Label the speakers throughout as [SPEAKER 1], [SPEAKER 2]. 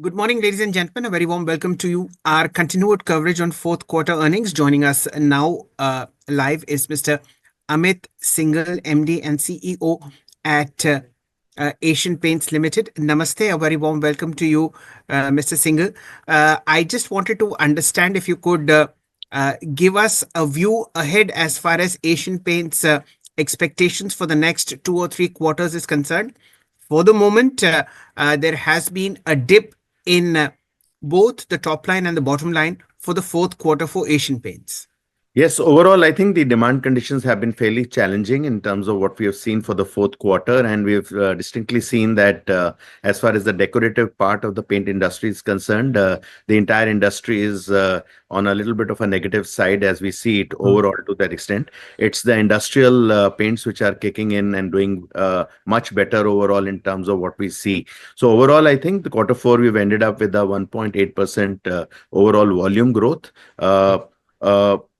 [SPEAKER 1] Good morning, ladies and gentlemen. A very warm welcome to you. Our continued coverage on fourth quarter earnings. Joining us now live is Mr. Amit Singhal, MD and CEO at Asian Paints Limited. Namaste. A very warm welcome to you, Mr. Singhal. I just wanted to understand if you could give us a view ahead as far as Asian Paints expectations for the next 2 or 3 quarters is concerned. For the moment, there has been a dip in both the top line and the bottom line for the fourth quarter for Asian Paints.
[SPEAKER 2] Yes, overall, I think the demand conditions have been fairly challenging in terms of what we have seen for the fourth quarter. And we've distinctly seen that as far as the decorative part of the paint industry is concerned, the entire industry is on a little bit of a negative side as we see it overall to that extent. It's the industrial paints which are kicking in and doing much better overall in terms of what we see. So overall, I think the quarter four, we've ended up with a 1.8% overall volume growth.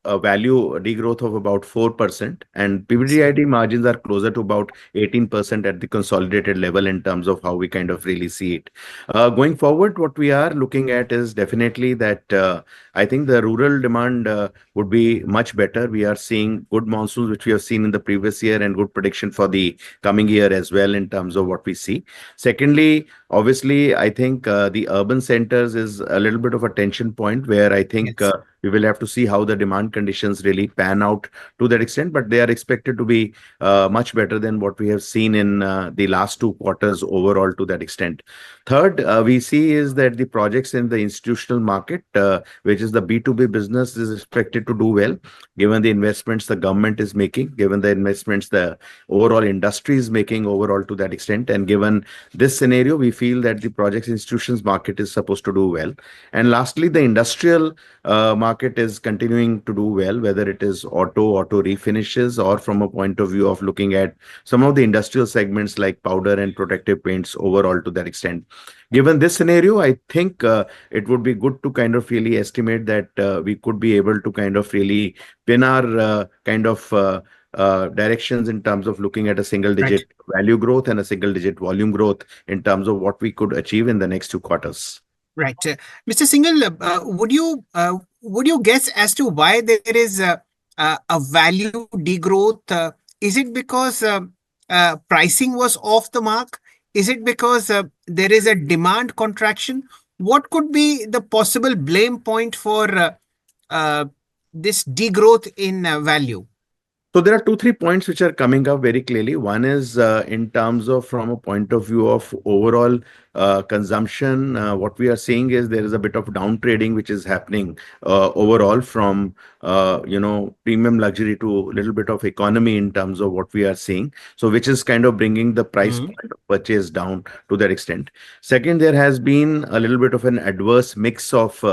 [SPEAKER 2] A value degrowth of about 4%, and PBDIT margins are closer to about 18% at the consolidated level in terms of how we kind of really see it. Going forward, what we are looking at is definitely that I think the rural demand would be much better. We are seeing good monsoons, which we have seen in the previous year, and good prediction for the coming year as well in terms of what we see. Secondly, obviously, I think the urban centers is a little bit of a tension point where I think we will have to see how the demand conditions really pan out to that extent, but they are expected to be much better than what we have seen in the last 2 quarters overall to that extent. Third, we see is that the projects in the institutional market, which is the B2B business, is expected to do well, given the investments the government is making, given the investments the overall industry is making overall to that extent. And given this scenario, we feel that the projects institutions market is supposed to do well. And lastly, the industrial market is continuing to do well, whether it is auto refinishes, or from a point of view of looking at some of the industrial segments like powder and protective paints overall to that extent. Given this scenario, I think it would be good to kind of really estimate that we could be able to kind of really pin our directions in terms of looking at a single digit value growth and a single digit volume growth in terms of what we could achieve in the next 2 quarters.
[SPEAKER 1] Right. Mr. Singhal, would you guess as to why there is a value degrowth? Is it because pricing was off the mark? Is it because there is a demand contraction? What could be the possible blame point for this degrowth in value?
[SPEAKER 2] So there are 2, 3 points which are coming up very clearly. One is in terms of from a point of view of overall consumption. What we are seeing is there is a bit of down trading which is happening overall from premium luxury to a little bit of economy in terms of what we are seeing. So which is kind of bringing the price point of purchase down to that extent. Second, there has been a little bit of an adverse mix of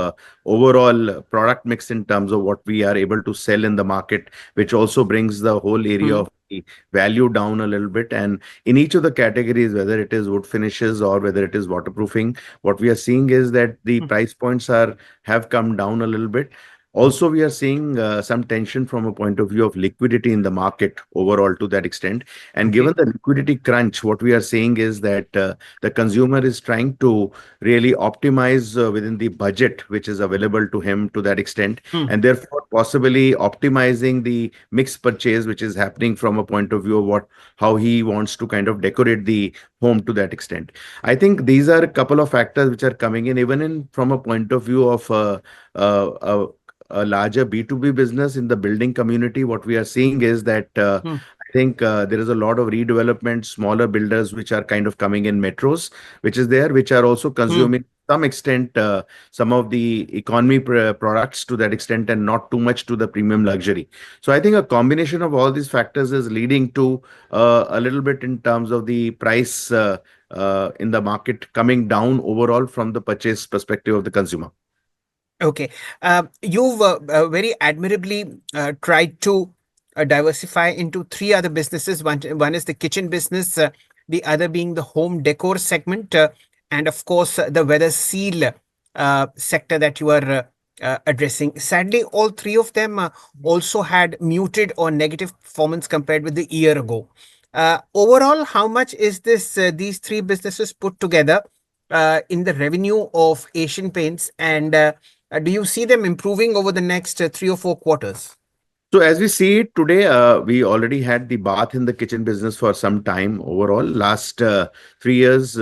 [SPEAKER 2] overall product mix in terms of what we are able to sell in the market, which also brings the whole area of the value down a little bit. And in each of the categories, whether it is wood finishes or whether it is waterproofing, what we are seeing is that the price points have come down a little bit. Also, we are seeing some tension from a point of view of liquidity in the market overall to that extent. And given the liquidity crunch, what we are seeing is that the consumer is trying to really optimize within the budget which is available to him to that extent. And therefore, possibly optimizing the mixed purchase which is happening from a point of view of how he wants to kind of decorate the home to that extent. I think these are a couple of factors which are coming in, even from a point of view of a larger B2B business in the building community. What we are seeing is that I think there is a lot of redevelopment, smaller builders which are kind of coming in metros, which are also consuming some extent some of the economy products to that extent, and not too much to the premium luxury. So I think a combination of all these factors is leading to a little bit in terms of the price in the market coming down overall from the purchase perspective of the consumer.
[SPEAKER 1] Okay. You've very admirably tried to diversify into 3 other businesses. One is the kitchen business, the other being the home decor segment, and of course, the weather seal sector that you are addressing. Sadly, all 3 of them also had muted or negative performance compared with the year ago. Overall, how much is these 3 businesses put together in the revenue of Asian Paints, and do you see them improving over the next 3 or 4 quarters?
[SPEAKER 2] So as we see it today, we already had the bath in the kitchen business for some time overall. Last 3 years,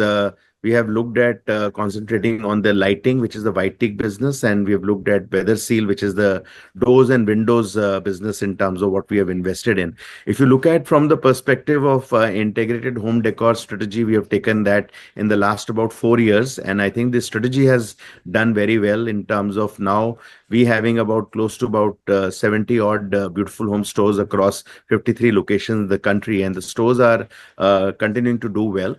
[SPEAKER 2] we have looked at concentrating on the lighting, which is the white teak business, and we have looked at weather seal, which is the doors and windows business in terms of what we have invested in. If you look at from the perspective of integrated home decor strategy, we have taken that in the last about 4 years, and I think this strategy has done very well in terms of now we having about close to about 70 odd beautiful home stores across 53 locations in the country, and the stores are continuing to do well.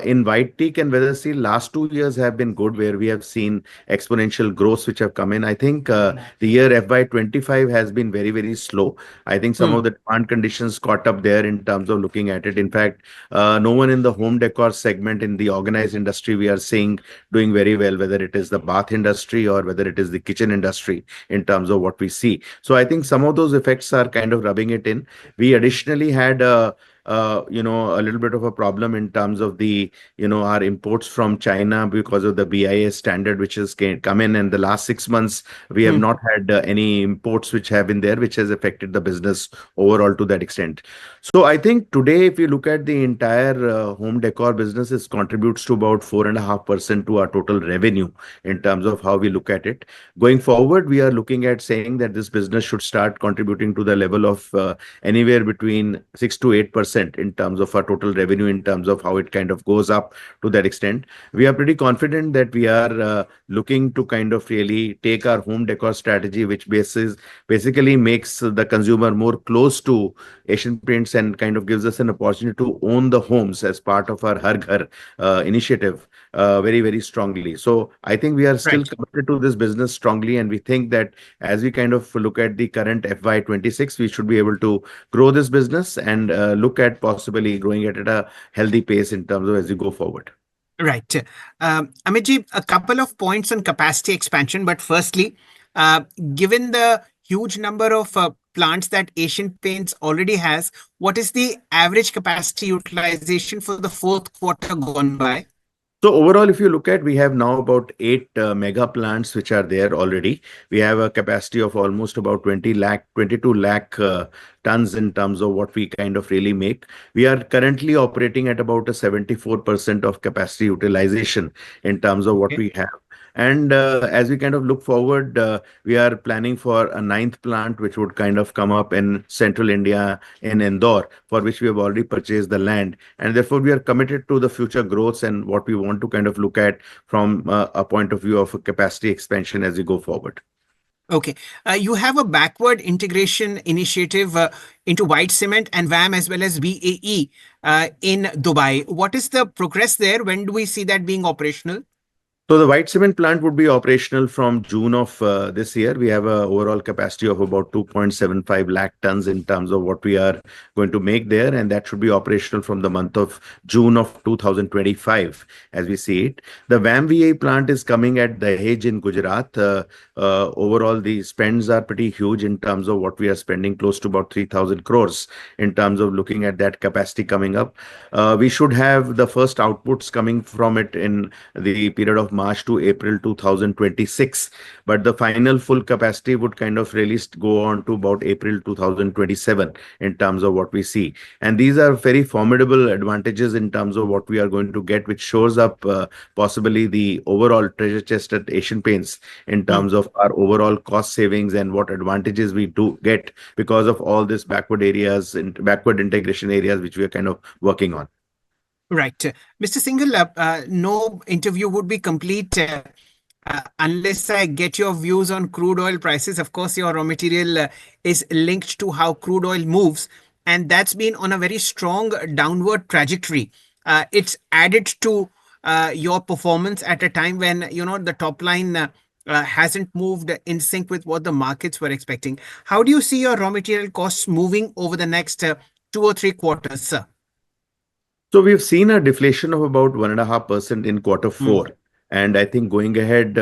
[SPEAKER 2] In White Teak and Weather Seal, last 2 years have been good, where we have seen exponential growth which have come in. I think the year FY25 has been very, very slow. I think some
[SPEAKER 1] Hmm.
[SPEAKER 2] of the demand conditions caught up there in terms of looking at it. In fact, no one in the home decor segment in the organized industry we are seeing doing very well, whether it is the bath industry or whether it is the kitchen industry in terms of what we see. So I think some of those effects are kind of rubbing it in. We additionally had a little bit of a problem in terms of the, our imports from China because of the BIS standard, which has come in. And the last 6 months, we have
[SPEAKER 1] Hmm.
[SPEAKER 2] not had any imports which have been there, which has affected the business overall to that extent. So I think today, if you look at the entire home decor business, it contributes to about 4.5% to our total revenue in terms of how we look at it. Going forward, we are looking at saying that this business should start contributing to the level of anywhere between 6 to 8% in terms of our total revenue, in terms of how it kind of goes up to that extent. We are pretty confident that we are looking to kind of really take our home decor strategy, which basically makes the consumer more close to Asian Paints and kind of gives us an opportunity to own the homes as part of our Har Ghar initiative very, very strongly. So I think we are still
[SPEAKER 1] Right.
[SPEAKER 2] committed to this business strongly, and we think that as we kind of look at the current FY26, we should be able to grow this business and look at possibly growing it at a healthy pace in terms of as you go forward.
[SPEAKER 1] Right. Amitji, a couple of points on capacity expansion. But firstly, uh, given the huge number of plants that Asian Paints already has, what is the average capacity utilization for the fourth quarter gone by?
[SPEAKER 2] So overall, if you look at, we have now about 8 mega plants which are there already. We have a capacity of almost about 22 lakh tons in terms of what we kind of really make. We are currently operating at about a 74% of capacity utilization in terms of what
[SPEAKER 1] Okay.
[SPEAKER 2] we have. And as we kind of look forward, we are planning for a ninth plant, which would kind of come up in central India in Indore, for which we have already purchased the land. And therefore, we are committed to the future growths and what we want to kind of look at from a point of view of a capacity expansion as we go forward.
[SPEAKER 1] Okay. You have a backward integration initiative into white cement and VAM as well as VAE in Dubai. What is the progress there? When do we see that being operational?
[SPEAKER 2] So the white cement plant would be operational from June of this year. We have an overall capacity of about 2.75 lakh tons in terms of what we are going to make there, and that should be operational from the month of June of 2025 as we see it. The VAM-VA plant is coming at Dahej in Gujarat. Overall, the spends are pretty huge in terms of what we are spending, close to about 3,000 crores in terms of looking at that capacity coming up. We should have the first outputs coming from it in the period of March to April 2026, but the final full capacity would kind of really go on to about April 2027 in terms of what we see. And these are very formidable advantages in terms of what we are going to get, which shows up possibly the overall treasure chest at Asian Paints in
[SPEAKER 1] Hmm.
[SPEAKER 2] terms of our overall cost savings and what advantages we do get because of all this backward areas and backward integration areas which we are kind of working on.
[SPEAKER 1] Right. Mr. Singhal, no interview would be complete unless I get your views on crude oil prices. Of course, your raw material is linked to how crude oil moves, and that's been on a very strong downward trajectory. It's added to your performance at a time when, the top line hasn't moved in sync with what the markets were expecting. How do you see your raw material costs moving over the next 2 or 3 quarters, sir?
[SPEAKER 2] So we've seen a deflation of about 1.5% in quarter
[SPEAKER 1] Hmm.
[SPEAKER 2] four. And I think going ahead,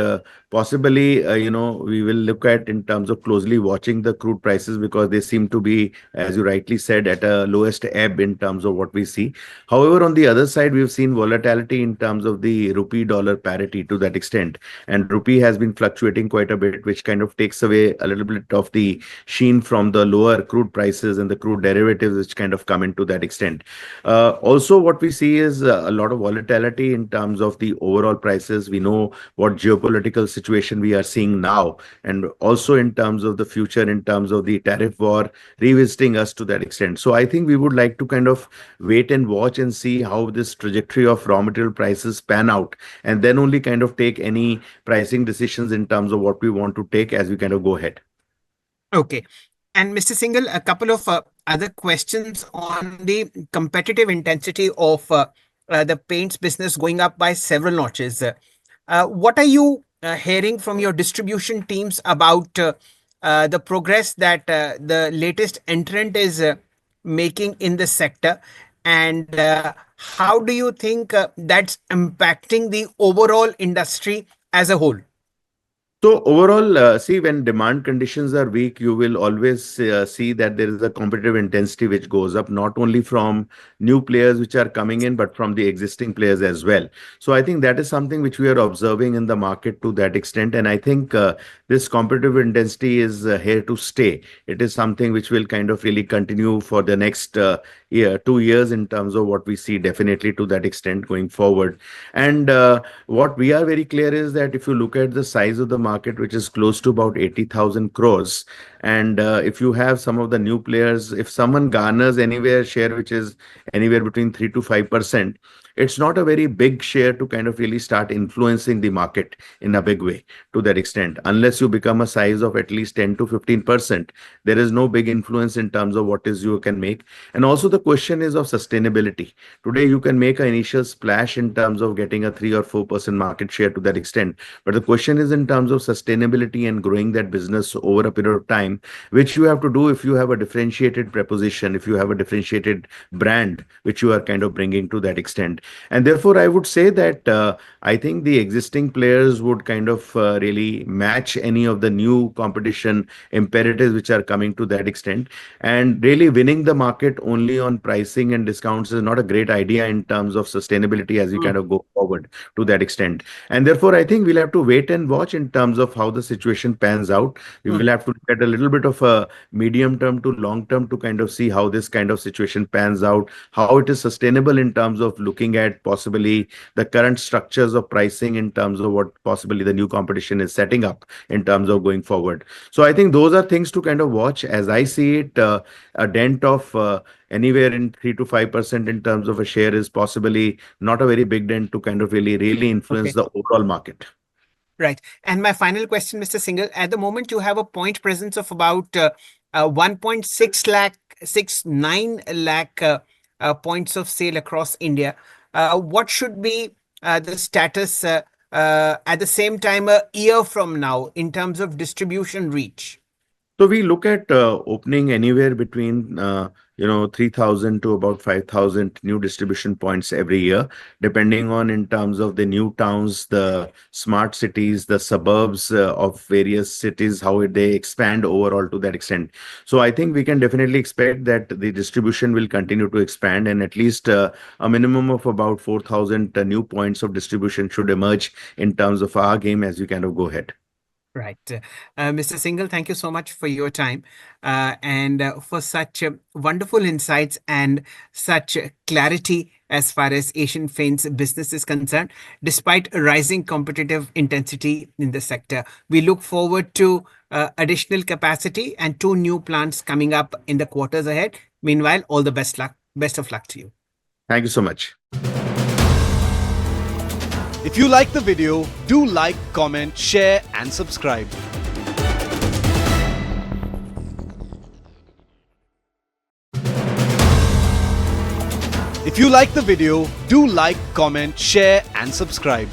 [SPEAKER 2] possibly, we will look at in terms of closely watching the crude prices because they seem to be, as you rightly said, at a lowest ebb in terms of what we see. However, on the other side, we've seen volatility in terms of the rupee dollar parity to that extent. And rupee has been fluctuating quite a bit, which kind of takes away a little bit of the sheen from the lower crude prices and the crude derivatives, which kind of come into that extent. Also, what we see is a lot of volatility in terms of the overall prices. We know what geopolitical situation we are seeing now, and also in terms of the future, in terms of the tariff war revisiting us to that extent. So I think we would like to kind of wait and watch and see how this trajectory of raw material prices pan out, and then only kind of take any pricing decisions in terms of what we want to take as we kind of go ahead.
[SPEAKER 1] Okay. And Mr. Singhal, a couple of other questions on the competitive intensity of the paints business going up by several notches. What are you hearing from your distribution teams about the progress that the latest entrant is making in the sector? And how do you think that's impacting the overall industry as a whole?
[SPEAKER 2] So overall, see, when demand conditions are weak, you will always see that there is a competitive intensity which goes up, not only from new players which are coming in, but from the existing players as well. So I think that is something which we are observing in the market to that extent. And I think this competitive intensity is here to stay. It is something which will kind of really continue for the next year, 2 years in terms of what we see definitely to that extent going forward. And what we are very clear is that if you look at the size of the market, which is close to about 80,000 crores, and if you have some of the new players, if someone garners anywhere share which is anywhere between 3 to 5%, it's not a very big share to kind of really start influencing the market in a big way to that extent. Unless you become a size of at least 10 to 15%, there is no big influence in terms of what is you can make. And also the question is of sustainability. Today, you can make an initial splash in terms of getting a 3 or 4% market share to that extent. But the question is in terms of sustainability and growing that business over a period of time, which you have to do if you have a differentiated proposition, if you have a differentiated brand, which you are kind of bringing to that extent. And therefore, I would say that I think the existing players would kind of really match any of the new competition imperatives which are coming to that extent. And really winning the market only on pricing and discounts is not a great idea in terms of sustainability as we kind of go forward to that extent. And therefore, I think we'll have to wait and watch in terms of how the situation pans out. We will have to look at a little bit of a medium term to long term to kind of see how this kind of situation pans out, how it is sustainable in terms of looking at possibly the current structures of pricing in terms of what possibly the new competition is setting up in terms of going forward. So I think those are things to kind of watch. As I see it, a dent of anywhere in 3 to 5% in terms of a share is possibly not a very big dent to kind of really influence the overall market.
[SPEAKER 1] Right. And my final question, Mr. Singhal, at the moment you have a point presence of about 1.6 lakh, 69 lakh points of sale across India. What should be the status at the same time a year from now in terms of distribution reach?
[SPEAKER 2] So we look at opening anywhere between 3,000 to about 5,000 new distribution points every year, depending on in terms of the new towns, the smart cities, the suburbs of various cities, how they expand overall to that extent. So I think we can definitely expect that the distribution will continue to expand, and at least a minimum of about 4,000 new points of distribution should emerge in terms of our game as we kind of go ahead.
[SPEAKER 1] Right. Mr. Singhal, thank you so much for your time and for such wonderful insights and such clarity as far as Asian Paints business is concerned. Despite rising competitive intensity in the sector, we look forward to additional capacity and 2 new plants coming up in the quarters ahead. Meanwhile, all the best of luck to you.
[SPEAKER 2] Thank you so much.
[SPEAKER 3] If you like the video, do like, comment, share and subscribe. If you like the video, do like, comment, share and subscribe.